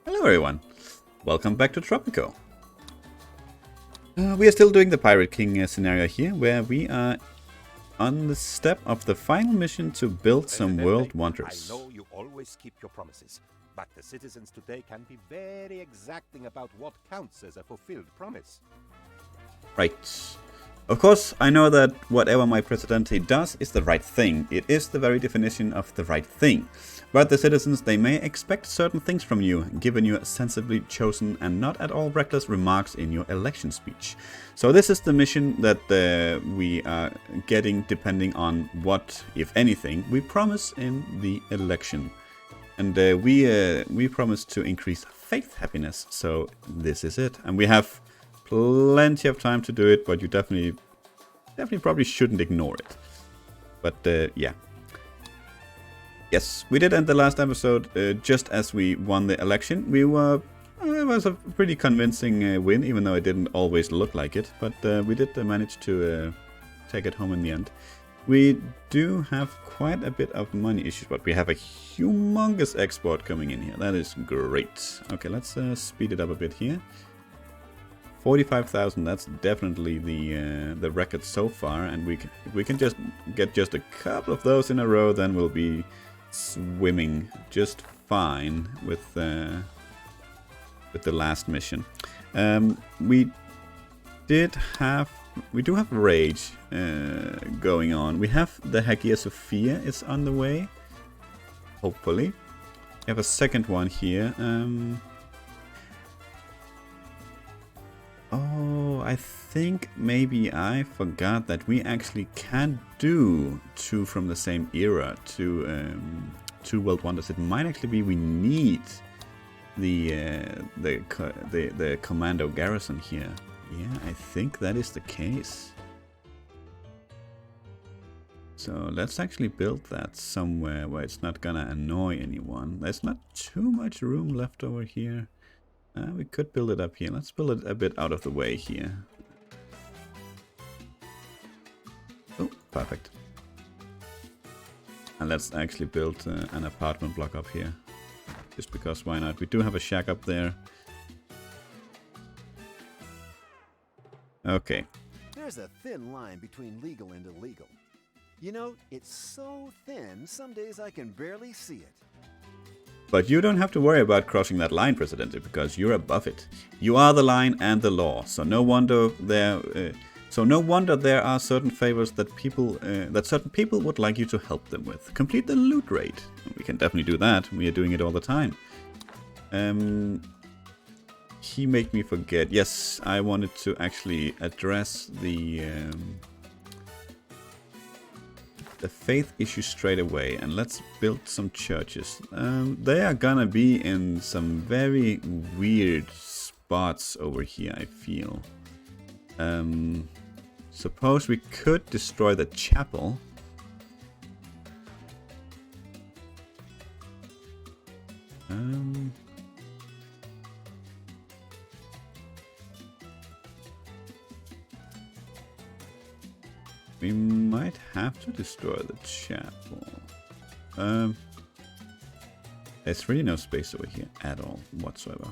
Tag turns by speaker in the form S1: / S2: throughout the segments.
S1: Hello everyone, welcome back to Tropico. We are still doing the Pirate King scenario here, where we are on the step of the final mission to build some world wonders.
S2: I know you always keep your promises, but the citizens today can be very exacting about what counts as a fulfilled promise.
S1: Right. Of course, I know that whatever my Presidente does is the right thing. It is the very definition of the right thing. But the citizens, they may expect certain things from you, given you sensibly chosen and not at all reckless remarks in your election speech. So this is the mission that we are getting depending on what, if anything, we promise in the election. And we promise to increase faith happiness, so this is it. And we have plenty of time to do it, but you definitely probably shouldn't ignore it. But yeah. Yes, we did end the last episode just as we won the election. It was a pretty convincing win, even though it didn't always look like it. But we did manage to take it home in the end. We do have quite a bit of money issues, but we have a humongous export coming in here. That is great. Okay, let's speed it up a bit here. 45,000, that's definitely the record so far, and if we can just get just a couple of those in a row, then we'll be swimming just fine with the last mission. We do have rage going on. We have the Hagia Sophia is on the way, hopefully. We have a second one here. Oh, I think maybe I forgot that we actually can do two from the same era, two world wonders. It might actually be we need the commando garrison here. Yeah, I think that is the case. So let's actually build that somewhere where it's not gonna annoy anyone. There's not too much room left over here. We could build it up here. Let's build it a bit out of the way here. Oh, perfect. And let's actually build an apartment block up here. Just because, why not? We do have a shack up there. Okay.
S3: There's a thin line between legal and illegal. You know, it's so thin, some days I can barely see it.
S1: But you don't have to worry about crossing that line, Presidente, because you're above it. You are the line and the law, so no wonder there are certain favors that certain people would like you to help them with. Complete the loot raid. We can definitely do that. We are doing it all the time. He made me forget. Yes, I wanted to actually address the faith issue straight away, and let's build some churches. They are gonna be in some very weird spots over here, I feel. Suppose we could destroy the chapel. We might have to destroy the chapel. There's really no space over here at all whatsoever.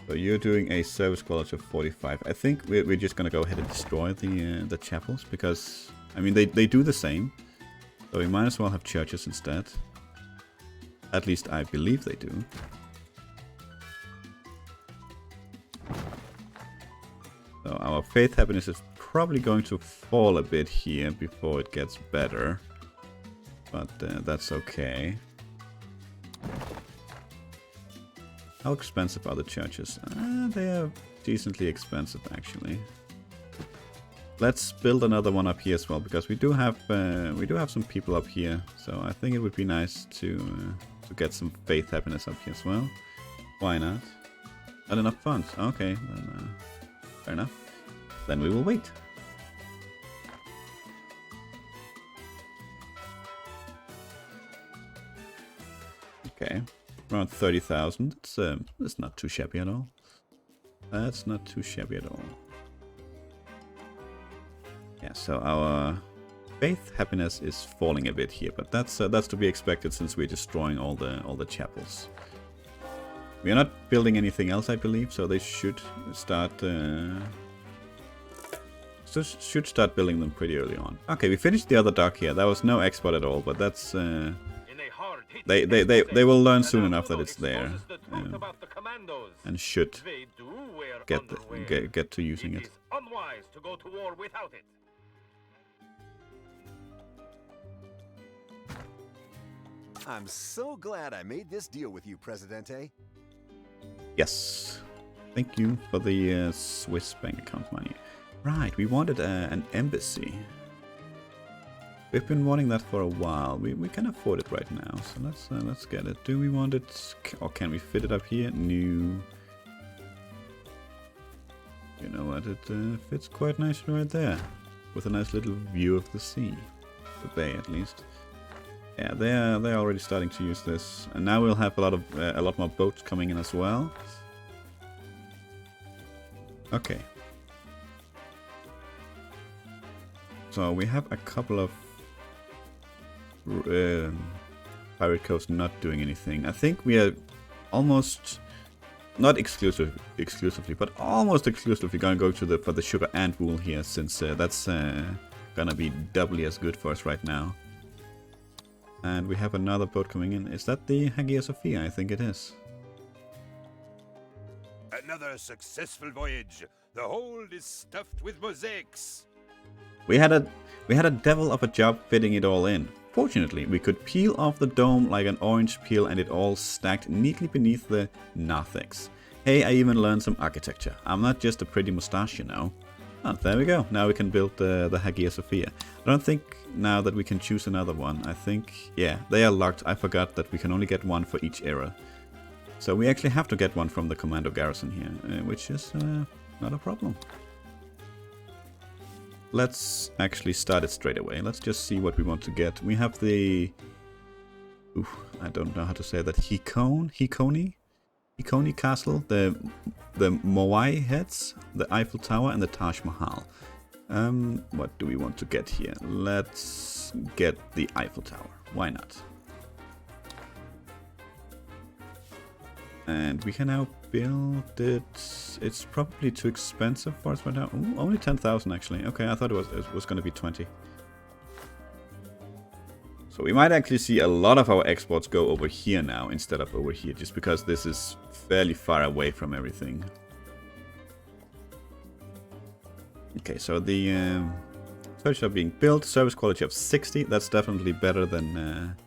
S1: So you're doing a service quality of 45. I think we're just gonna go ahead and destroy the chapels, because I mean they do the same. So we might as well have churches instead. At least I believe they do. So our faith happiness is probably going to fall a bit here before it gets better, but that's okay. How expensive are the churches? They are decently expensive, actually. Let's build another one up here as well, because we do have some people up here. So I think it would be nice to get some faith happiness up here as well. Why not? Not enough funds. Okay, then, fair enough. Then we will wait. Okay, around 30,000. That's not too shabby at all. That's not too shabby at all. Yeah, so our faith happiness is falling a bit here, but that's to be expected since we're destroying all the chapels. We are not building anything else, I believe, so they should start building them pretty early on. Okay, we finished the other dock here. There was no export at all, but that's they will learn soon enough that it's there, and should get to using it.
S2: Unwise to go to war without it.
S3: I'm so glad I made this deal with you, Presidente.
S1: Yes. Thank you for the Swiss bank account money. Right, we wanted an embassy. We've been wanting that for a while. We can afford it right now, so let's get it. Do we want it, or can we fit it up here? No. You know what? It fits quite nicely right there, with a nice little view of the sea, the bay at least. Yeah, they're already starting to use this, and now we'll have a lot more boats coming in as well. Okay. So we have a couple of pirate coasts not doing anything. I think we are almost not exclusively, but almost exclusively gonna go to for the sugar and wool here, since that's gonna be doubly as good for us right now. And we have another boat coming in. Is that the Hagia Sophia? I think it is.
S2: Another successful voyage. The hold is stuffed with mosaics.
S1: We had a devil of a job fitting it all in. Fortunately, we could peel off the dome like an orange peel, and it all stacked neatly beneath the narthex. Hey, I even learned some architecture. I'm not just a pretty mustache, you know. Oh, there we go. Now we can build the Hagia Sophia. I don't think now that we can choose another one. I think, yeah, they are locked. I forgot that we can only get one for each era. So we actually have to get one from the commando garrison here, which is not a problem. Let's actually start it straight away. Let's just see what we want to get. We have the... Ooh, I don't know how to say that. Hikoni Castle, the Moai Heads, the Eiffel Tower, and the Taj Mahal. What do we want to get here? Let's get the Eiffel Tower. Why not? And we can now build it. It's probably too expensive for us right now. Ooh, only 10,000 actually. Okay, I thought it was going to be 20. So we might actually see a lot of our exports go over here now instead of over here, just because this is fairly far away from everything. Okay, so the service shop being built, service quality of 60. That's definitely better than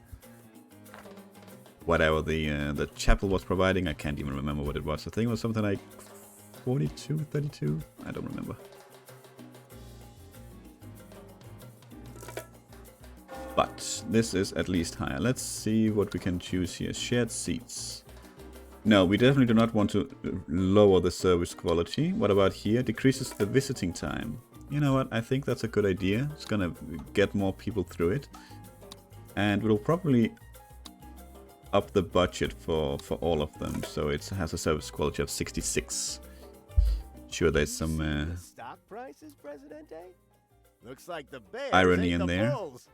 S1: whatever the chapel was providing. I can't even remember what it was. I think it was something like 42, 32. I don't remember. But this is at least higher. Let's see what we can choose here. Shared seats. No, we definitely do not want to lower the service quality. What about here? Decreases the visiting time. You know what? I think that's a good idea. It's gonna get more people through it. And we'll probably up the budget for all of them. So it has a service quality of 66. Sure, there's some
S3: Stock prices, Presidente? Looks like the bears
S1: irony
S3: ate
S1: in
S3: the
S1: there.
S3: bulls.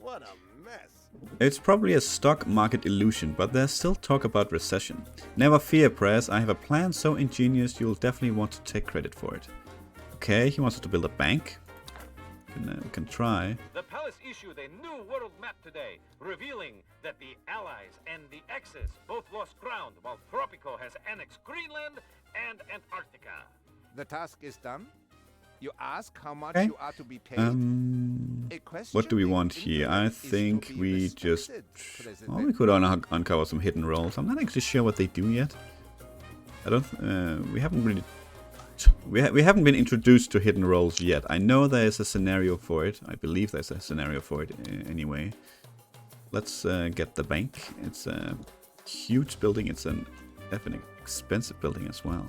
S3: What a mess.
S1: It's probably a stock market illusion, but there's still talk about recession. Never fear, Press. I have a plan so ingenious you'll definitely want to take credit for it. Okay, he wants us to build a bank. We can try.
S4: The palace issued a new world map today, revealing that the Allies and the Axis both lost ground, while Tropico has annexed Greenland and Antarctica.
S2: The task is done. You ask how much
S1: Okay.
S2: you are to be paid. A question
S1: What do we want
S2: in
S1: here?
S2: England
S1: I
S2: is to
S1: think
S2: be
S1: we just...
S2: respected,
S1: Well, we could uncover some hidden roles. I'm not actually sure what they do yet. I don't... we haven't really... We haven't been introduced to hidden roles yet. I know there's a scenario for it. I believe there's a scenario for it anyway. Let's get the bank. It's a huge building. It's an definitely expensive building as well.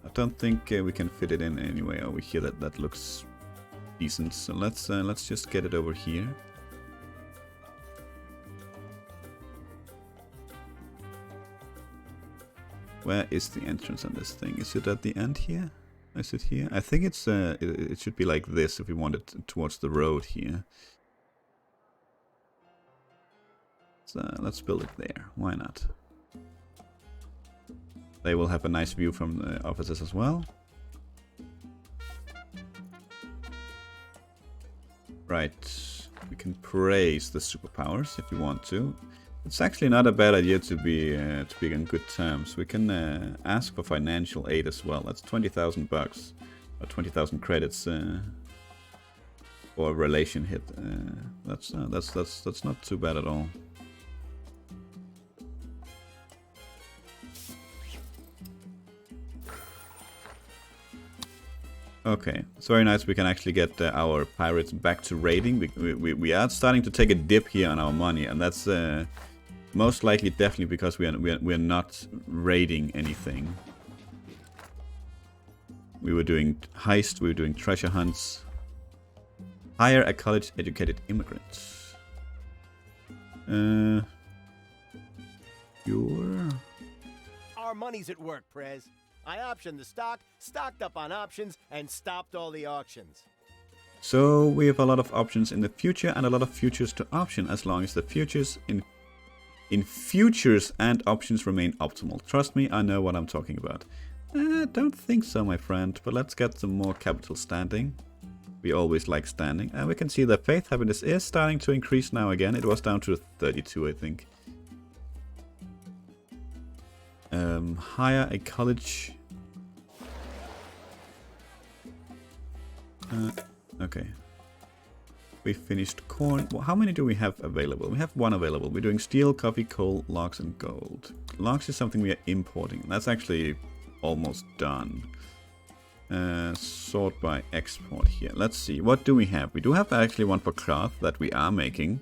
S1: I don't think we can fit it in anyway over here. That looks decent. So let's just get it over here. Where is the entrance on this thing? Is it at the end here? Is it here? I think it's it should be like this if we want it towards the road here. So let's build it there. Why not? They will have a nice view from the offices as well. Right. We can praise the superpowers if we want to. It's actually not a bad idea to be on good terms. We can ask for financial aid as well. That's 20,000 bucks or 20,000 credits for a relation hit. That's not too bad at all. Okay, it's very nice. We can actually get our pirates back to raiding. We are starting to take a dip here on our money, and that's most likely definitely because we are not raiding anything. We were doing heists, we were doing treasure hunts. Hire a college-educated immigrant. You're...
S5: Our money's at work, Prez. I optioned the stock, stocked up on options, and stopped all the auctions.
S1: So we have a lot of options in the future and a lot of futures to option as long as the futures in futures and options remain optimal. Trust me, I know what I'm talking about. Don't think so, my friend, but let's get some more capital standing. We always like standing. And we can see that faith happiness is starting to increase now again. It was down to 32, I think. Hire a college. Okay. We finished corn. Well, how many do we have available? We have one available. We're doing steel, coffee, coal, logs, and gold. Logs is something we are importing. That's actually almost done. Sort by export here. Let's see. What do we have? We do have actually one for cloth that we are making.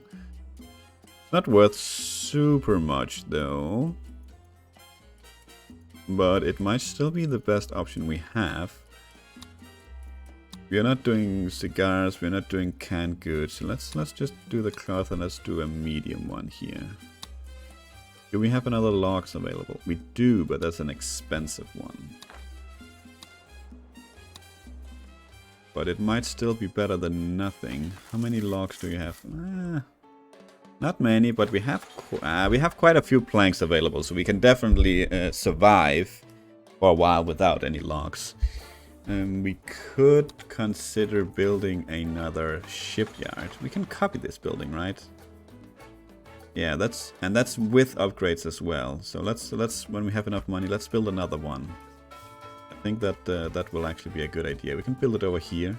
S1: Not worth super much though. But it might still be the best option we have. We are not doing cigars, we are not doing canned goods. Let's just do the cloth and let's do a medium one here. Do we have another logs available? We do, but that's an expensive one. But it might still be better than nothing. How many logs do you have? Not many, but we have quite a few planks available, so we can definitely survive for a while without any logs. We could consider building another shipyard. We can copy this building, right? Yeah, that's with upgrades as well. So let's when we have enough money, let's build another one. I think that that will actually be a good idea. We can build it over here.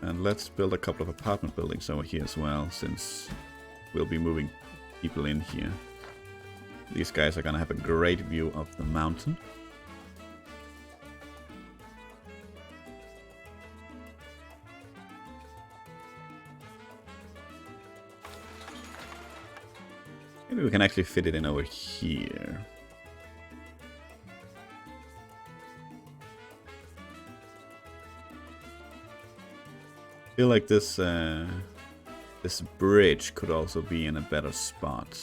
S1: And let's build a couple of apartment buildings over here as well, since we'll be moving people in here. These guys are gonna have a great view of the mountain. Maybe we can actually fit it in over here. I feel like this this bridge could also be in a better spot.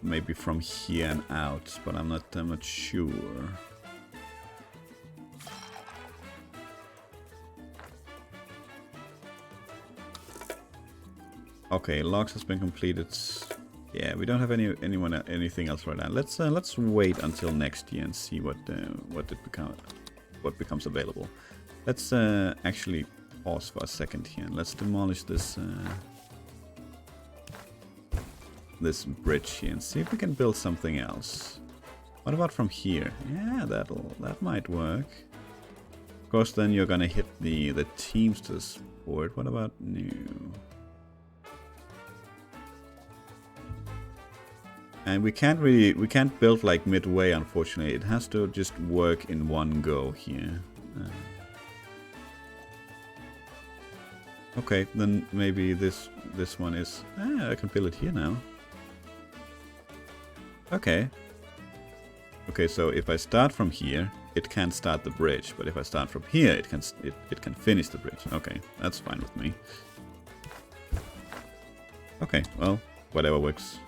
S1: Maybe from here and out, but I'm not sure. Okay, logs has been completed. Yeah, we don't have anything else right now. Let's wait until next year and see what becomes available. Let's actually pause for a second here. Let's demolish this this bridge here and see if we can build something else. What about from here? Yeah, that might work. Of course, then you're gonna hit the Teamsters board. What about new? And we can't build like midway, unfortunately. It has to just work in one go here. Okay, then maybe this one is... I can build it here now. Okay. Okay, so if I start from here, it can't start the bridge. But if I start from here, it can finish the bridge. Okay, that's fine with me. Okay, well, whatever works.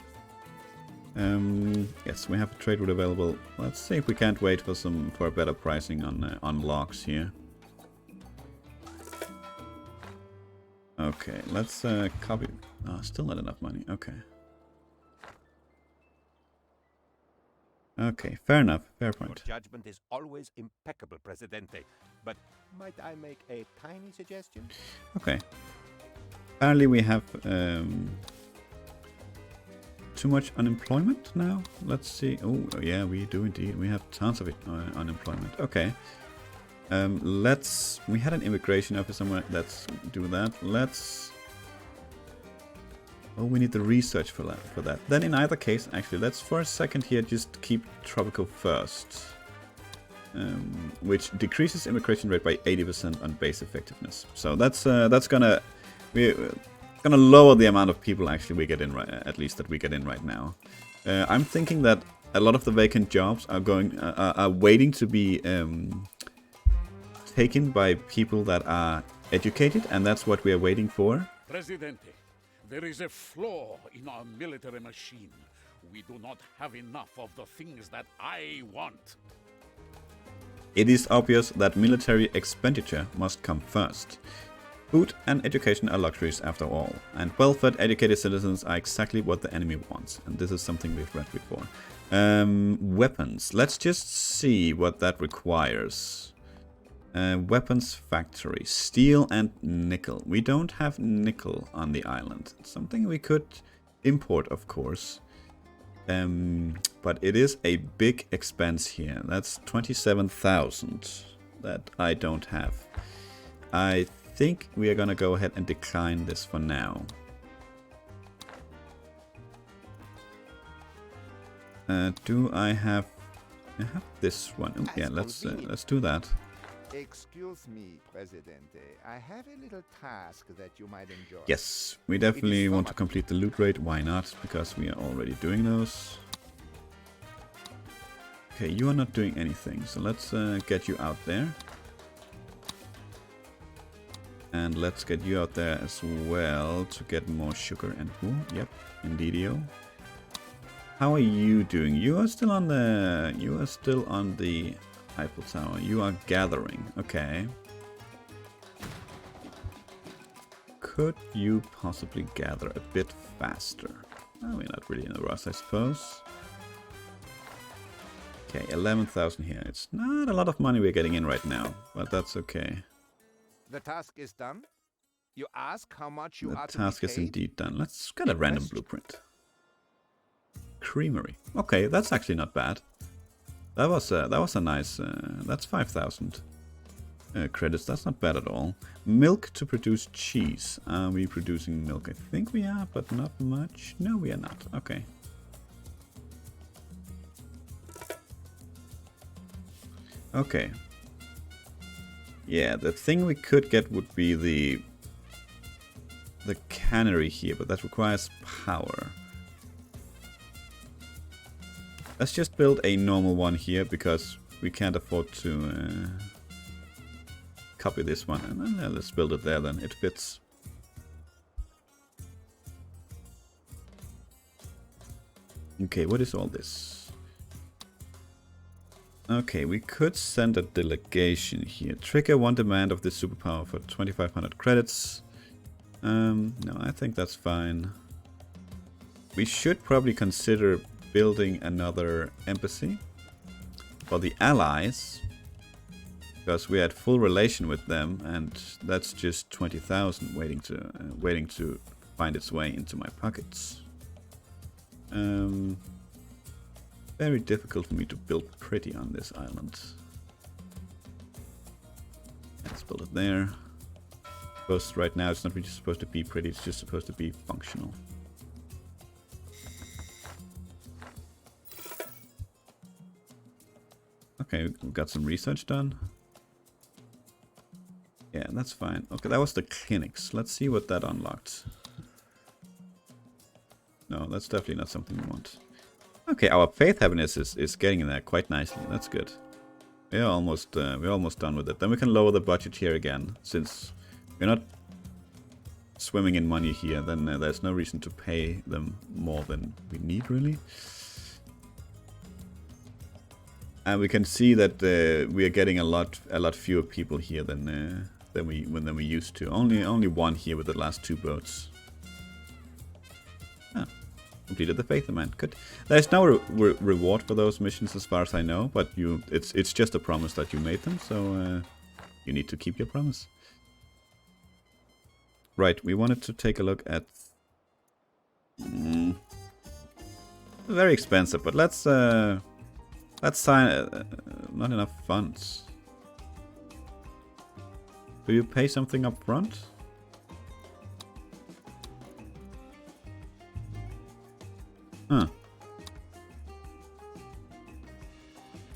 S1: Yes, we have a trade route available. Let's see if we can't wait for a better pricing on logs here. Okay, let's copy. Oh, still not enough money. Okay. Okay, fair enough. Fair point.
S2: Your judgment is always impeccable, Presidente. But might I make a tiny suggestion?
S1: Okay. Apparently we have too much unemployment now. Let's see. Oh, yeah, we do indeed. We have tons of it, unemployment. Okay. We had an immigration officer somewhere. Let's do that. Oh, we need the research for that. Then in either case, actually, let's for a second here just keep Tropico first. Which decreases immigration rate by 80% on base effectiveness. So that's gonna lower the amount of people actually we get in, at least that we get in right now. I'm thinking that a lot of the vacant jobs are waiting to be taken by people that are educated, and that's what we are waiting for.
S6: Presidente, there is a flaw in our military machine. We do not have enough of the things that I want.
S1: It is obvious that military expenditure must come first. Food and education are luxuries after all, and well-fed, educated citizens are exactly what the enemy wants, and this is something we've read before. Weapons. Let's just see what that requires. Weapons factory. Steel and nickel. We don't have nickel on the island. It's something we could import, of course. But it is a big expense here. That's 27,000 that I don't have. I think we are gonna go ahead and decline this for now. Do I have this one? Oh, yeah, let's do that.
S7: Excuse me, Presidente. I have a little task that you might enjoy.
S1: Yes, we definitely want to complete the loot raid. Why not? Because we are already doing those. Okay, you are not doing anything, so let's get you out there. And let's get you out there as well to get more sugar and wool. Yep, indeedio. How are you doing? You are still on the Eiffel Tower. You are gathering. Okay. Could you possibly gather a bit faster? Oh, we're not really in a rush, I suppose. Okay, 11,000 here. It's not a lot of money we're getting in right now, but that's okay.
S7: The task is done. You ask how much you
S1: The
S7: are to
S1: task
S7: be
S1: is
S7: paid?
S1: indeed done. Let's get a random blueprint. Creamery. Okay, that's actually not bad. That was a nice. That's 5,000 credits. That's not bad at all. Milk to produce cheese. Are we producing milk? I think we are, but not much. No, we are not. Okay. Okay. Yeah, the thing we could get would be the cannery here, but that requires power. Let's just build a normal one here because we can't afford to copy this one. And then let's build it there then. It fits. Okay, what is all this? Okay, we could send a delegation here. Trigger one demand of this superpower for 2,500 credits. No, I think that's fine. We should probably consider building another embassy for the allies, because we had full relation with them, and that's just 20,000 waiting to find its way into my pockets. Very difficult for me to build pretty on this island. Let's build it there. Because right now it's not really supposed to be pretty, it's just supposed to be functional. Okay, we got some research done. Yeah, that's fine. Okay, that was the clinics. Let's see what that unlocked. No, that's definitely not something we want. Okay, our faith happiness is getting in there quite nicely. That's good. We're almost done with it. Then we can lower the budget here again, since we're not swimming in money here. Then there's no reason to pay them more than we need, really. And we can see that we are getting a lot fewer people here than we used to. Only one here with the last 2 boats. Ah, completed the Faith Man. Good. There's no reward for those missions, as far as I know. But it's just a promise that you made them, so you need to keep your promise. Right. We wanted to take a look at. Very expensive, but let's sign. Not enough funds. Do you pay something up front? Huh.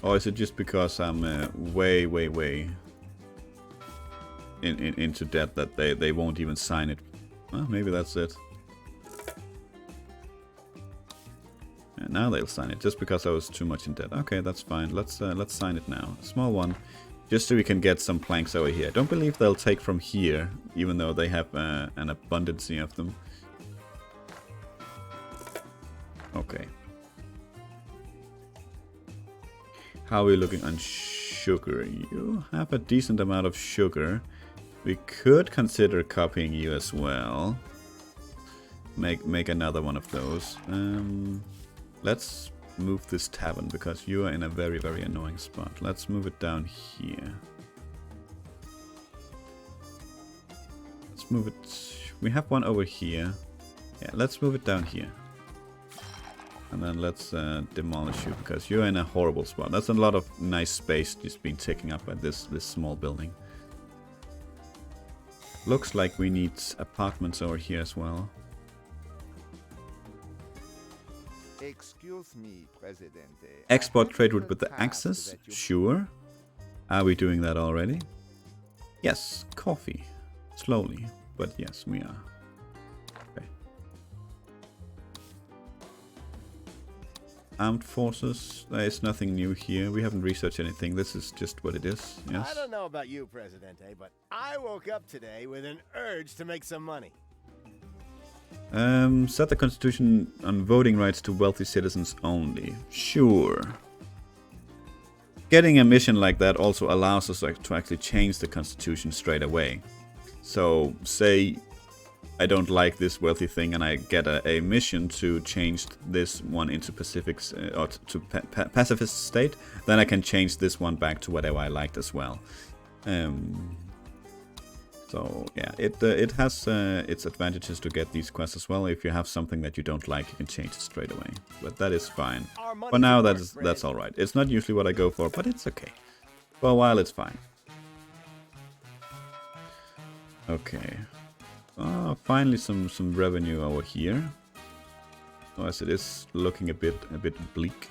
S1: Or is it just because I'm way into debt that they won't even sign it? Well, maybe that's it. And now they'll sign it just because I was too much in debt. Okay, that's fine. Let's sign it now. A small one, just so we can get some planks over here. I don't believe they'll take from here, even though they have an abundance of them. Okay. How are we looking on sugar? You have a decent amount of sugar. We could consider copying you as well. Make another one of those. Let's move this tavern because you are in a very annoying spot. Let's move it down here. Let's move it. We have one over here. Yeah, let's move it down here. And then let's demolish you because you're in a horrible spot. That's a lot of nice space just being taken up by this small building. Looks like we need apartments over here as well.
S7: Excuse me, Presidente.
S1: Export trade route with the Axis? Sure. Are we doing that already? Yes, coffee. Slowly, but yes, we are. Okay. Armed forces. There is nothing new here. We haven't researched anything. This is just what it is. Yes.
S5: I don't know about you, Presidente, but I woke up today with an urge to make some money.
S1: Set the constitution on voting rights to wealthy citizens only. Sure. Getting a mission like that also allows us to actually change the constitution straight away. So, say I don't like this wealthy thing and I get a mission to change this one into Pacific's or to pacifist state, then I can change this one back to whatever I liked as well. So yeah, it has its advantages to get these quests as well. If you have something that you don't like, you can change it straight away. But that is fine. For now, that's all right. It's not usually what I go for, but it's okay. For a while, it's fine. Okay. Oh, finally some revenue over here. Oh, as it is looking a bit bleak.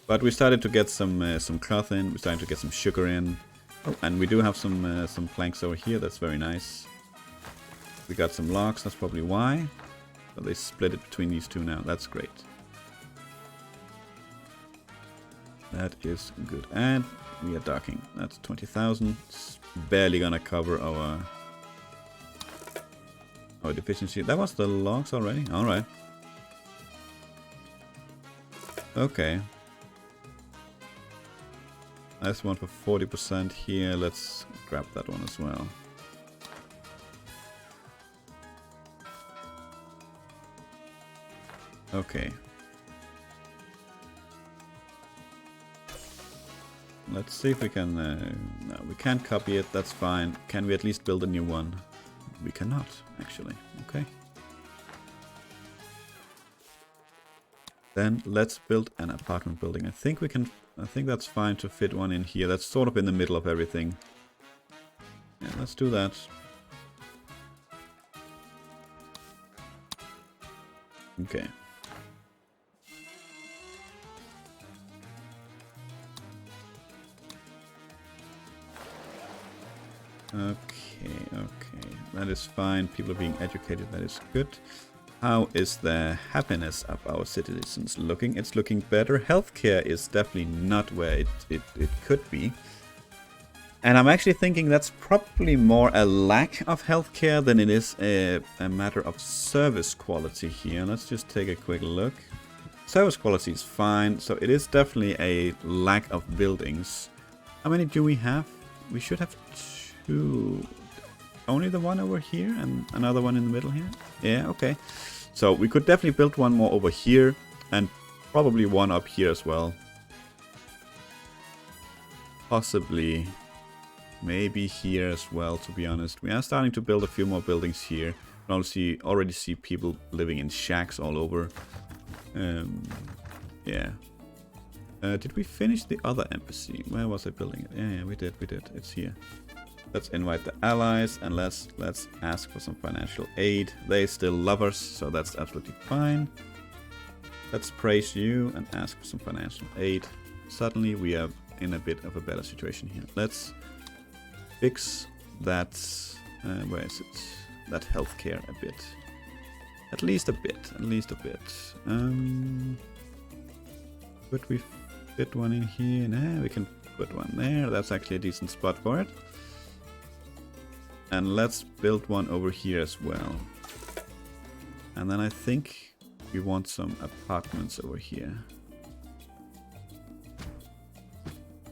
S1: But we started to get some cloth in. We started to get some sugar in. Oh, and we do have some planks over here. That's very nice. We got some logs. That's probably why. But they split it between these two now. That's great. That is good. And we are docking. That's 20,000. It's barely gonna cover our deficiency. That was the logs already. All right. Okay. Nice one for 40% here. Let's grab that one as well. Okay. Let's see if we can... no, we can't copy it. That's fine. Can we at least build a new one? We cannot, actually. Okay. Then let's build an apartment building. I think we can... I think that's fine to fit one in here. That's sort of in the middle of everything. Yeah, let's do that. Okay. Okay. That is fine. People are being educated. That is good. How is the happiness of our citizens looking? It's looking better. Healthcare is definitely not where it could be. And I'm actually thinking that's probably more a lack of healthcare than it is a matter of service quality here. Let's just take a quick look. Service quality is fine, so it is definitely a lack of buildings. How many do we have? We should have 2. Only the one over here and another one in the middle here? Yeah, okay. So we could definitely build one more over here and probably one up here as well. Possibly. Maybe here as well, to be honest. We are starting to build a few more buildings here. We already see people living in shacks all over. Yeah. Did we finish the other embassy? Where was I building it? Yeah, we did. It's here. Let's invite the allies and let's ask for some financial aid. They still love us, so that's absolutely fine. Let's praise you and ask for some financial aid. Suddenly we are in a bit of a better situation here. Let's fix that. Where is it? That healthcare a bit. At least a bit. Could we fit one in here? Nah, we can put one there. That's actually a decent spot for it. And let's build one over here as well. And then I think we want some apartments over here.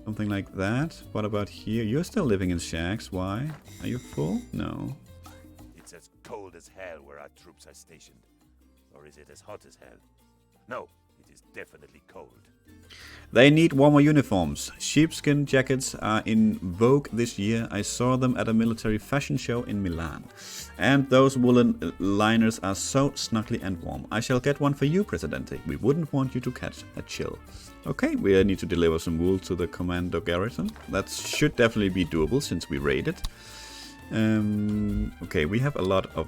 S1: Something like that. What about here? You're still living in shacks. Why? Are you full? No.
S2: It's as cold as hell where our troops are stationed. Or is it as hot as hell? No, it is definitely cold.
S1: They need warmer uniforms. Sheepskin jackets are in vogue this year. I saw them at a military fashion show in Milan. And those woolen liners are so snuggly and warm. I shall get one for you, Presidente. We wouldn't want you to catch a chill. Okay, we need to deliver some wool to the commando garrison. That should definitely be doable since we raided. Okay, we have a lot of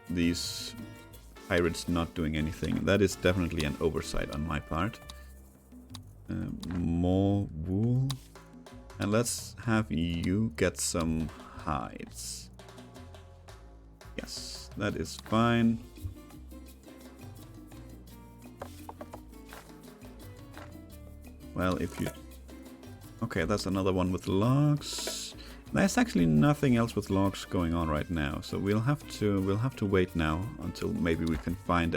S1: these pirates not doing anything. That is definitely an oversight on my part. More wool. And let's have you get some hides. Yes, that is fine. Well, if you... Okay, that's another one with logs. There's actually nothing else with logs going on right now, so we'll have to wait now until maybe we can find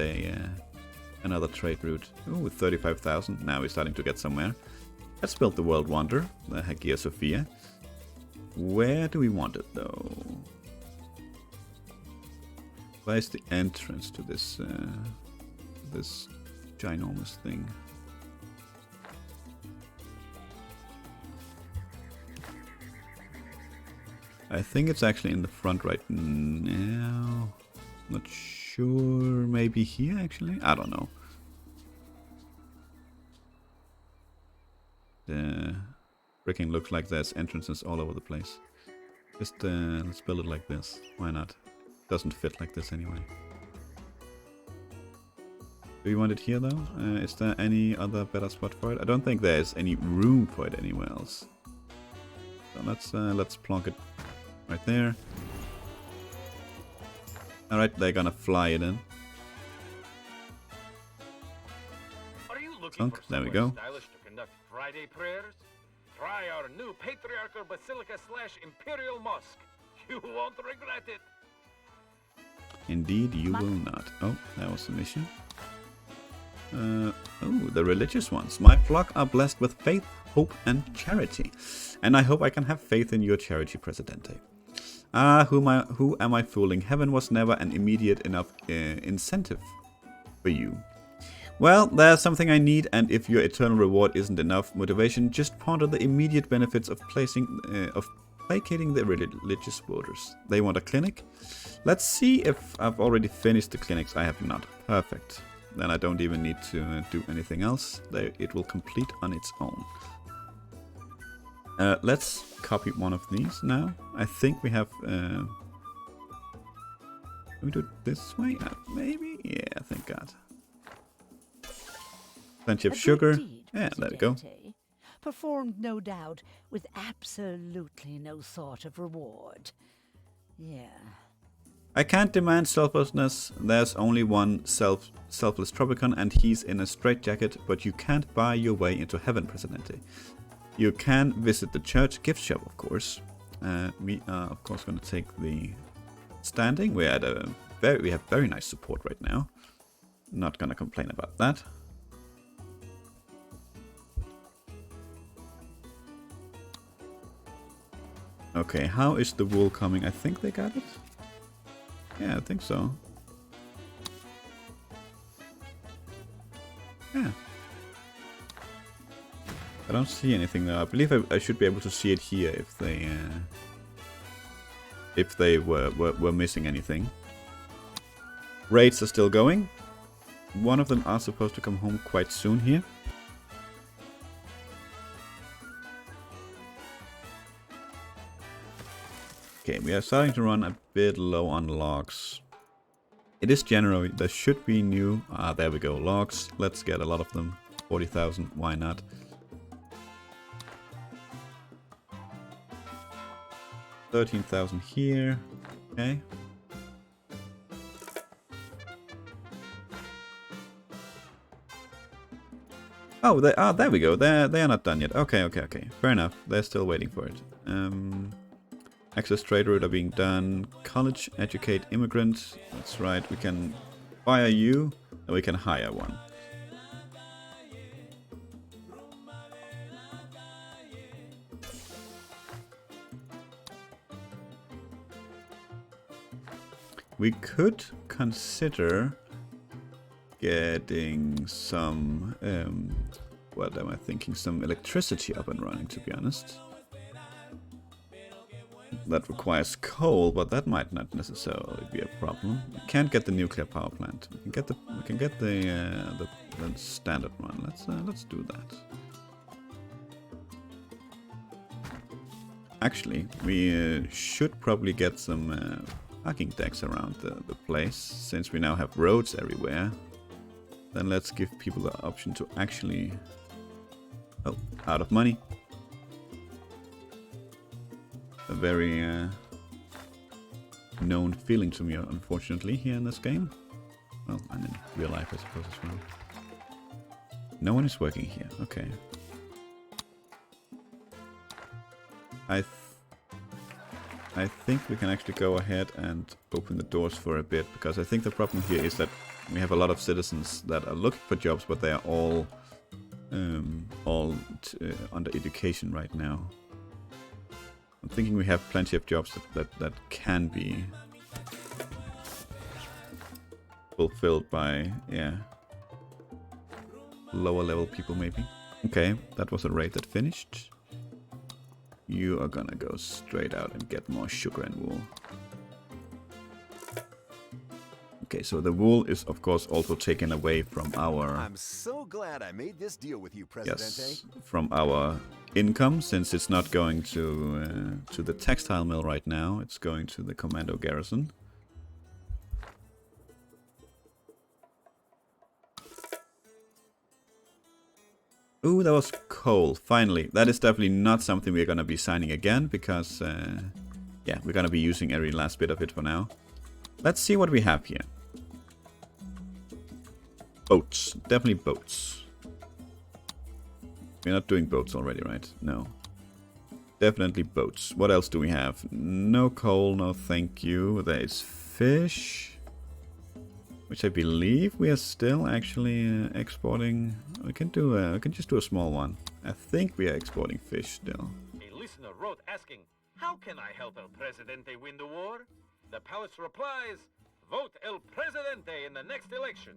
S1: another trade route. Oh, with 35,000. Now we're starting to get somewhere. Let's build the World Wonder, the Hagia Sophia. Where do we want it, though? Where's the entrance to this this ginormous thing? I think it's actually in the front right now. Not sure. Maybe here, actually? I don't know. The freaking looks like there's entrances all over the place. Just let's build it like this. Why not? Doesn't fit like this anyway. Do you want it here though? Is there any other better spot for it? I don't think there's any room for it anywhere else. So let's plonk it right there. Alright, they're gonna fly it in.
S4: Are you looking
S1: Sunk.
S4: for
S1: There we
S4: somewhere
S1: go.
S4: stylish to conduct Friday prayers? Try our new patriarchal basilica / imperial mosque. You won't regret it.
S1: Indeed, you will not. Oh, that was the mission. Oh, the religious ones. My flock are blessed with faith, hope, and charity. And I hope I can have faith in your charity, Presidente. Ah, who am I fooling? Heaven was never an immediate enough incentive for you. Well, there's something I need, and if your eternal reward isn't enough motivation, just ponder the immediate benefits of placating the religious voters. They want a clinic? Let's see if I've already finished the clinics. I have not. Perfect. Then I don't even need to do anything else. It will complete on its own. Let's copy one of these now. I think we have... Can we do it this way? Maybe? Yeah, thank God. Plenty of sugar. Yeah, there we go.
S8: Performed, no doubt, with absolutely no thought of reward. Yeah.
S1: I can't demand selflessness. There's only one selfless Tropicon, and he's in a straitjacket, but you can't buy your way into heaven, Presidente. You can visit the church gift shop, of course. We are, of course, going to take the standing. We have very nice support right now. Not gonna complain about that. Okay, how is the wool coming? I think they got it. Yeah, I think so. Yeah. I don't see anything though. I believe I should be able to see it here if they were missing anything. Raids are still going. One of them are supposed to come home quite soon here. Okay, we are starting to run a bit low on logs. It is January, there should be new... Ah, there we go, logs. Let's get a lot of them. 40,000, why not? $13,000 here. Okay. Oh, there we go. They are not done yet. Okay. Fair enough. They're still waiting for it. Access trade route are being done. College, educate immigrants. That's right. We can fire you, and we can hire one. We could consider getting some, what am I thinking? Some electricity up and running, to be honest. That requires coal, but that might not necessarily be a problem. We can't get the nuclear power plant. We can get the standard one. Let's do that. Actually, we should probably get some parking decks around the place, since we now have roads everywhere. Then let's give people the option to actually... Oh, out of money. A very known feeling to me, unfortunately, here in this game. Well, and in real life, I suppose, as well. No one is working here. Okay. I think we can actually go ahead and open the doors for a bit, because I think the problem here is that we have a lot of citizens that are looking for jobs, but they are all under education right now. I'm thinking we have plenty of jobs that can be fulfilled by, yeah, lower level people maybe. Okay, that was a raid that finished. You are gonna go straight out and get more sugar and wool. Okay, so the wool is of course also taken away from our...
S3: I'm so glad I made this deal with you, Presidente.
S1: Yes, from our income, since it's not going to the textile mill right now. It's going to the commando garrison. Ooh, that was coal. Finally, that is definitely not something we're gonna be signing again, because yeah, we're gonna be using every last bit of it for now. Let's see what we have here. Boats. Definitely boats. We're not doing boats already, right? No. Definitely boats. What else do we have? No coal, no thank you. There is fish, which I believe we are still actually exporting. We can do we can just do a small one. I think we are exporting fish still.
S4: A listener wrote asking, how can I help El Presidente win the war? The palace replies, vote El Presidente in the next election.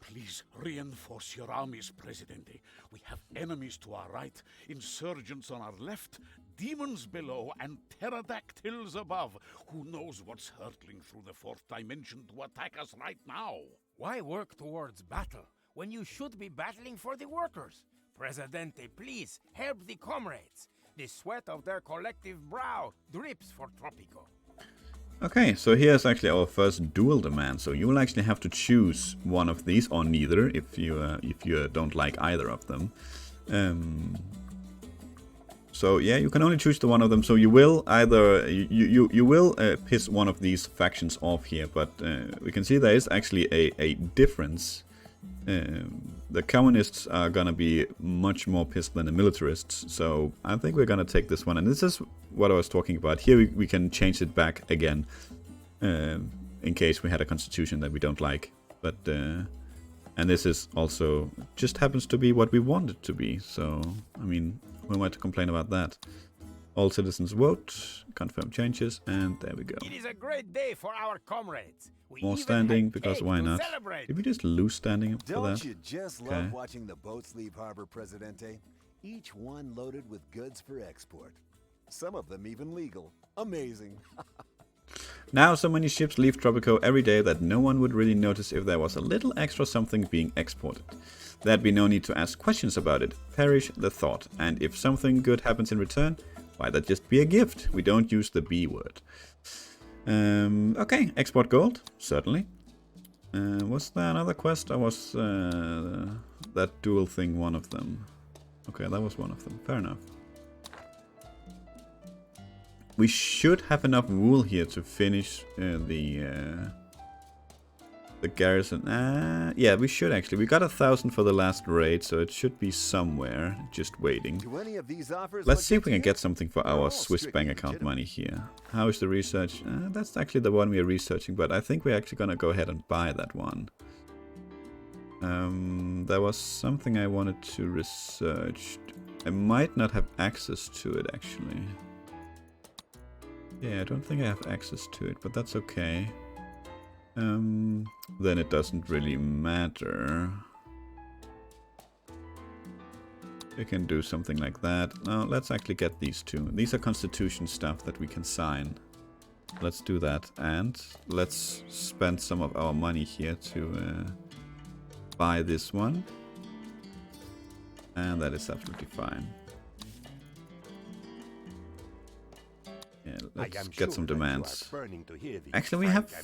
S6: Please reinforce your armies, Presidente. We have enemies to our right, insurgents on our left, demons below, and pterodactyls above. Who knows what's hurtling through the fourth dimension to attack us right now?
S9: Why work towards battle when you should be battling for the workers? Presidente, please help the comrades. The sweat of their collective brow drips for Tropico.
S1: Okay, so here's actually our first dual demand. So you will actually have to choose one of these, or neither, if you don't like either of them. So yeah, you can only choose the one of them. So you will either you will piss one of these factions off here, but we can see there is actually a difference. The communists are gonna be much more pissed than the militarists, so I think we're gonna take this one. And this is what I was talking about. Here we can change it back again, in case we had a constitution that we don't like. But And this is also just happens to be what we want it to be. So, I mean, who am I to complain about that? All citizens vote, confirm changes, and there we go.
S9: It is a great day for our comrades. We
S1: More
S9: even
S1: standing,
S9: had
S1: because
S9: cake
S1: why
S9: to
S1: not?
S9: celebrate.
S1: Did we just lose standing for
S3: Don't
S1: that?
S3: you just
S1: Okay.
S3: love watching the boats leave harbor, Presidente? Each one loaded with goods for export. Some of them even legal. Amazing.
S1: Now so many ships leave Tropico every day that no one would really notice if there was a little extra something being exported. There'd be no need to ask questions about it. Perish the thought. And if something good happens in return, why that just be a gift? We don't use the B word. Okay, export gold, certainly. Was there another quest? Or was that dual thing one of them? Okay, that was one of them. Fair enough. We should have enough wool here to finish the garrison. Yeah, we should actually. We got 1,000 for the last raid, so it should be somewhere, just waiting.
S3: Do any of these offers
S1: Let's
S3: look
S1: see if
S3: good
S1: we
S3: to
S1: can
S3: you?
S1: get something for
S3: They're
S1: our
S3: all
S1: Swiss
S3: strictly
S1: bank account
S3: legitimate.
S1: money here. How is the research? That's actually the one we are researching, but I think we're actually gonna go ahead and buy that one. There was something I wanted to research. I might not have access to it actually. Yeah, I don't think I have access to it, but that's okay. Then it doesn't really matter. We can do something like that. Now, let's actually get these two. These are constitution stuff that we can sign. Let's do that. And let's spend some of our money here to buy this one. And that is absolutely fine. Yeah, let's get some demands. Actually, we have...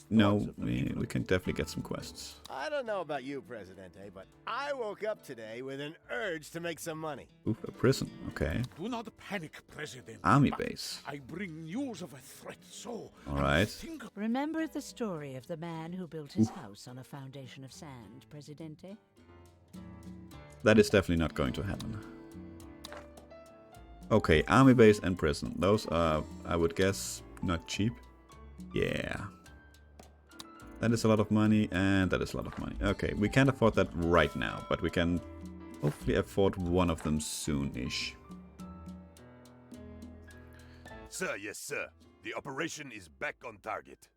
S1: No, we can definitely get some quests.
S5: I don't know about you, Presidente, but I woke up today with an urge to make some money.
S1: Ooh, a prison. Okay.
S6: Do not panic, President.
S1: Army
S6: but
S1: base.
S6: I bring news of a threat, so...
S1: All right.
S6: Think
S8: Remember the story of the man who built his house on a foundation of sand, Presidente?
S1: That is definitely not going to happen. Okay, army base and prison. Those are, I would guess, not cheap. Yeah. That is a lot of money, and that is a lot of money. Okay, we can't afford that right now, but we can hopefully afford one of them soon-ish.
S2: Sir, yes, sir. The operation is back on target.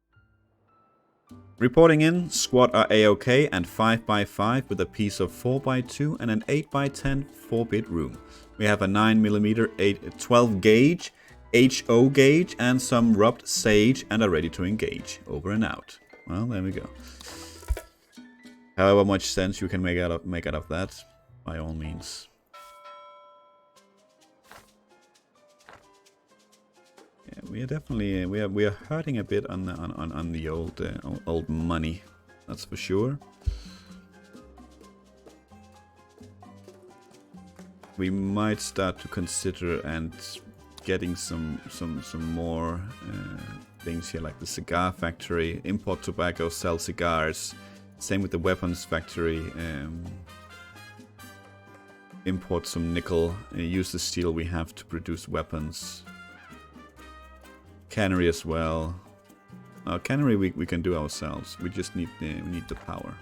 S1: Reporting in, squad are A-OK and 5x5 with a piece of 4x2 and an 8x10 4-bit room. We have a 9mm 12 gauge, HO gauge and some rubbed sage and are ready to engage. Over and out. Well, there we go. However much sense you can make out of that, by all means. Yeah, we are definitely we are hurting a bit on the old money. That's for sure. We might start to consider and getting some more things here, like the cigar factory, import tobacco, sell cigars. Same with the weapons factory. Import some nickel, use the steel we have to produce weapons. Cannery as well. Cannery we can do ourselves. We just need the power,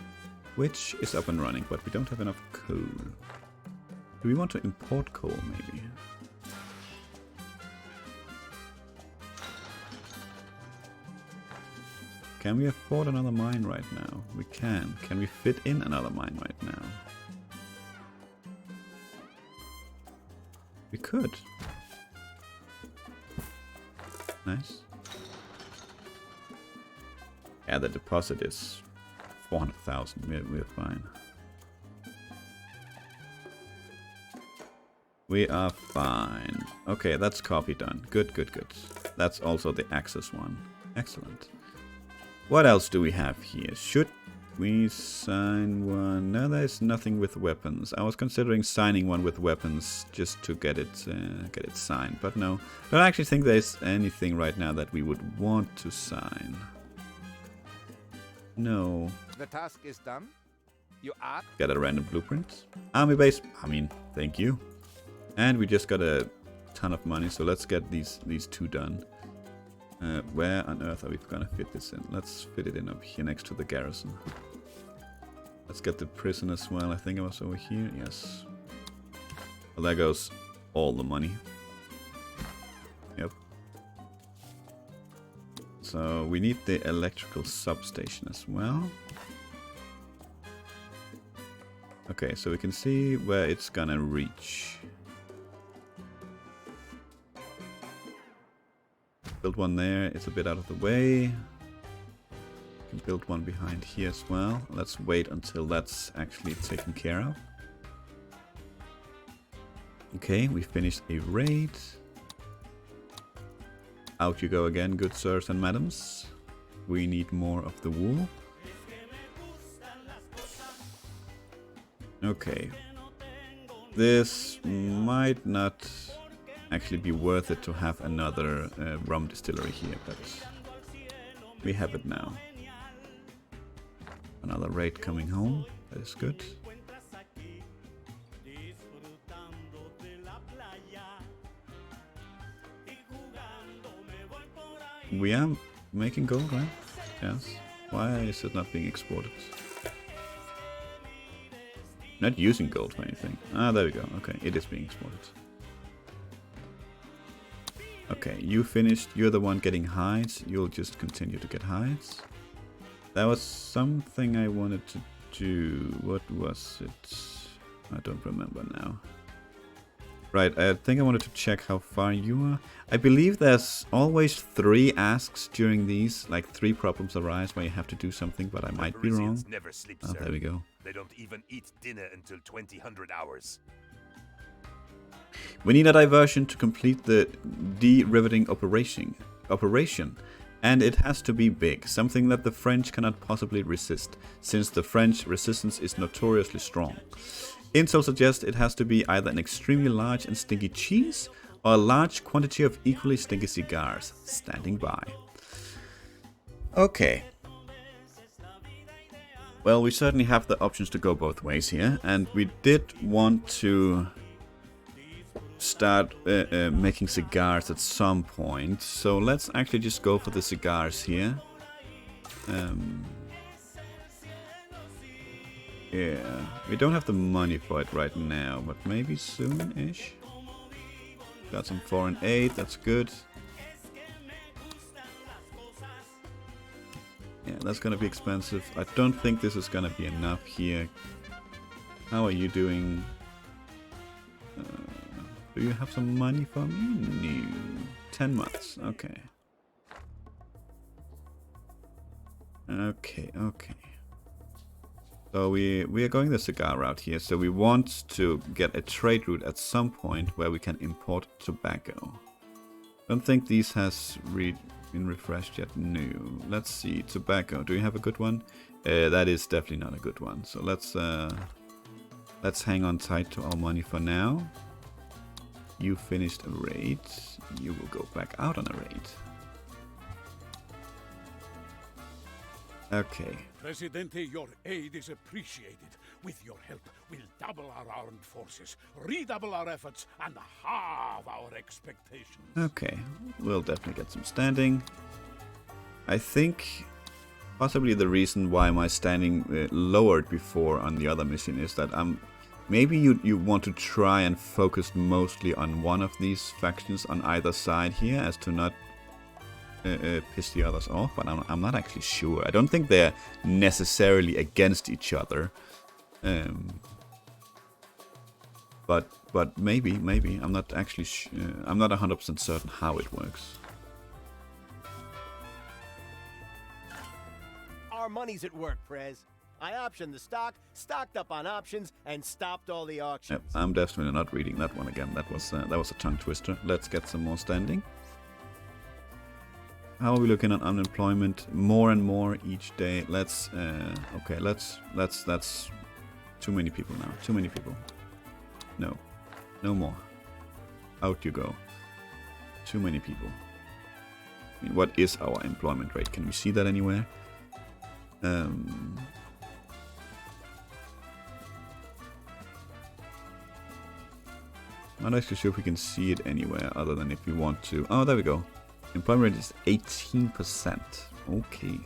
S1: which is up and running, but we don't have enough coal. Do we want to import coal, maybe? Can we afford another mine right now? We can. Can we fit in another mine right now? We could. Nice. Yeah, the deposit is 400,000. We're fine. We are fine. Okay, that's copy done. Good, good, good. That's also the access one. Excellent. What else do we have here? Should we sign one? No, there's nothing with weapons. I was considering signing one with weapons just to get it signed, but no. I don't actually think there's anything right now that we would want to sign. No.
S7: The task is done. You are.
S1: Got a random blueprint. Army base. I mean, thank you. And we just got a ton of money, so let's get these two done. Where on earth are we gonna fit this in? Let's fit it in up here next to the garrison. Let's get the prison as well. I think I was over here. Yes. Well, there goes all the money. Yep. So we need the electrical substation as well. Okay, so we can see where it's gonna reach. Build one there, it's a bit out of the way. We can build one behind here as well. Let's wait until that's actually taken care of. Okay, we finished a raid. Out you go again, good sirs and madams. We need more of the wool. Okay. This might not actually be worth it to have another rum distillery here, but we have it now. Another raid coming home, that is good. We are making gold, right? Yes. Why is it not being exported? Not using gold for anything. Ah, there we go. Okay, it is being exported. Okay, you finished. You're the one getting hides. You'll just continue to get hides. There was something I wanted to do. What was it? I don't remember now. Right, I think I wanted to check how far you are. I believe there's always 3 asks during these, like 3 problems arise where you have to do something, but I might be wrong.
S2: Never sleep,
S1: Oh,
S2: sir.
S1: there we go.
S2: They don't even eat dinner until 2000 hours.
S1: We need a diversion to complete the de-riveting operation, and it has to be big, something that the French cannot possibly resist, since the French resistance is notoriously strong. Intel suggests it has to be either an extremely large and stinky cheese, or a large quantity of equally stinky cigars. Standing by. Okay. Well, we certainly have the options to go both ways here, and we did want to start making cigars at some point, so let's actually just go for the cigars here. Yeah, we don't have the money for it right now, but maybe soon-ish. Got some 4 and 8, that's good. Yeah, that's gonna be expensive. I don't think this is gonna be enough here. How are you doing? Do you have some money for me? No. 10 months, okay. Okay. So we are going the cigar route here, so we want to get a trade route at some point where we can import tobacco. Don't think these has been refreshed yet. No. Let's see, tobacco. Do you have a good one? That is definitely not a good one. So let's hang on tight to our money for now. You finished a raid. You will go back out on a raid. Okay.
S6: Presidente, your aid is appreciated. With your help, we'll double our armed forces, redouble our efforts, and halve our expectations.
S1: Okay, we'll definitely get some standing. I think possibly the reason why my standing lowered before on the other mission is that maybe you want to try and focus mostly on one of these factions on either side here, as to not piss the others off, but I'm not actually sure. I don't think they're necessarily against each other, but maybe I'm not actually I'm not 100% certain how it works.
S5: Our money's at work, Prez. I optioned the stock, stocked up on options, and stopped all the auctions.
S1: Yep, I'm definitely not reading that one again. That was a tongue twister. Let's get some more standing. How are we looking on unemployment? More and more each day. Let's okay. That's too many people now. Too many people. No more. Out you go. Too many people. I mean, what is our employment rate? Can we see that anywhere? I'm not actually sure if we can see it anywhere other than if we want to. Oh, there we go. Employment rate is 18%. Okay.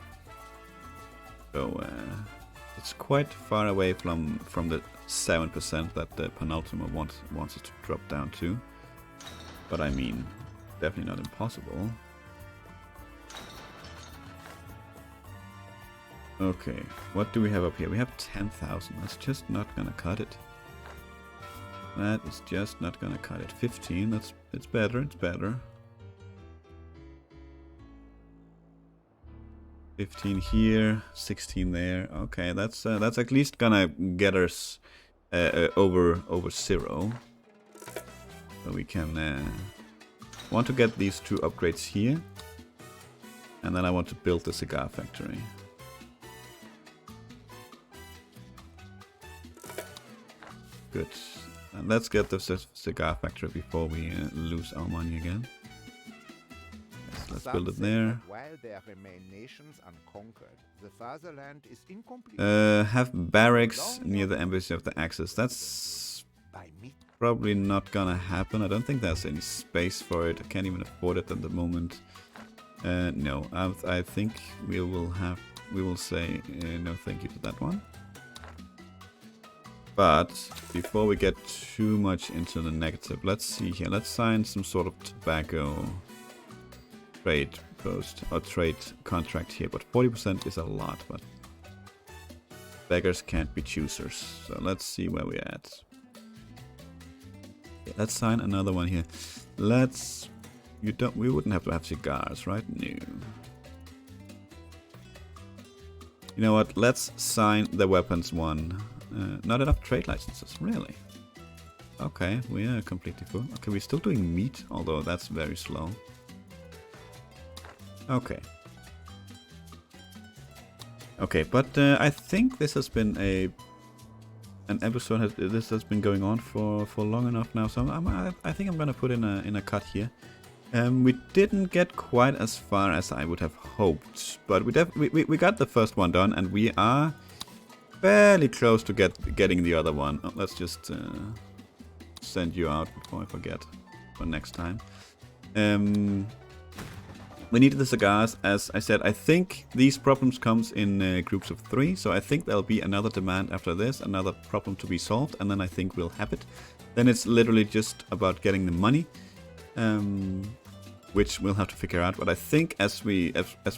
S1: So, It's quite far away from the 7% that the penultimate wants us to drop down to. But I mean, definitely not impossible. Okay, what do we have up here? We have 10,000. That's just not gonna cut it. That is just not gonna cut it. 15. It's better. It's better. 15 here, 16 there. Okay, that's at least gonna get us over 0. So we can want to get these 2 upgrades here, and then I want to build the cigar factory. Good. And let's get the cigar factory before we lose our money again. Yes, let's build it there.
S7: While there remain nations unconquered, the fatherland is incomplete.
S1: Have barracks near the embassy of the Axis. That's probably not gonna happen. I don't think there's any space for it. I can't even afford it at the moment. No, I think we will say no thank you to that one. But before we get too much into the negative, let's see here. Let's sign some sort of tobacco trade post or trade contract here. But 40% is a lot, but beggars can't be choosers. So let's see where we're at. Yeah, let's sign another one here. We wouldn't have to have cigars, right? No. You know what? Let's sign the weapons one. Not enough trade licenses, really. Okay, we are completely full. Okay, we're still doing meat, although that's very slow. Okay. Okay, but I think this has been an episode. This has been going on for long enough now, so I think I'm gonna put in a cut here. We didn't get quite as far as I would have hoped, but we got the first one done, and we are fairly close to getting the other one. Oh, let's just send you out before I forget for next time. We needed the cigars, as I said. I think these problems comes in groups of 3, so I think there'll be another demand after this, another problem to be solved, and then I think we'll have it. Then it's literally just about getting the money, which we'll have to figure out. But I think as we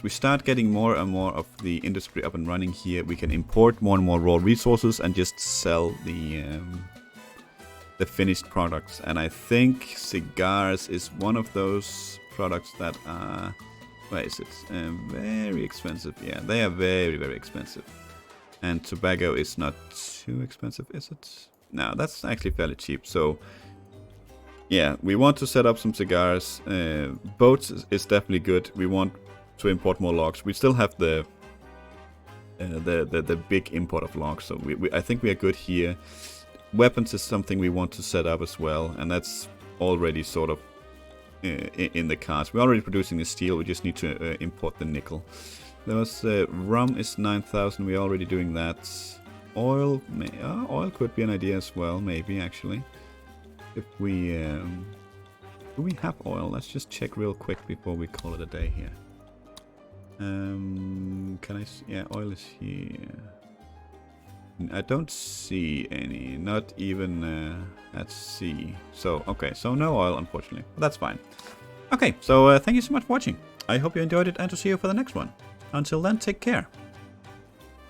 S1: start getting more and more of the industry up and running here, we can import more and more raw resources and just sell the finished products. And I think cigars is one of those products that are, where is it? Very expensive. Yeah, they are very, very expensive. And tobacco is not too expensive, is it? No, that's actually fairly cheap. So yeah, we want to set up some cigars. Boats is definitely good. We want to import more logs. We still have the big import of logs, so I think we are good here. Weapons is something we want to set up as well, and that's already sort of in the cards. We're already producing the steel. We just need to import the nickel. There was rum is 9,000. We're already doing that. Oil, oil could be an idea as well. Maybe actually. If we do we have oil? Let's just check real quick before we call it a day here. Can I? Yeah, oil is here. I don't see any. Not even at sea. So okay, so no oil unfortunately, but that's fine. Okay, so thank you so much for watching. I hope you enjoyed it, and to see you for the next one. Until then, take care.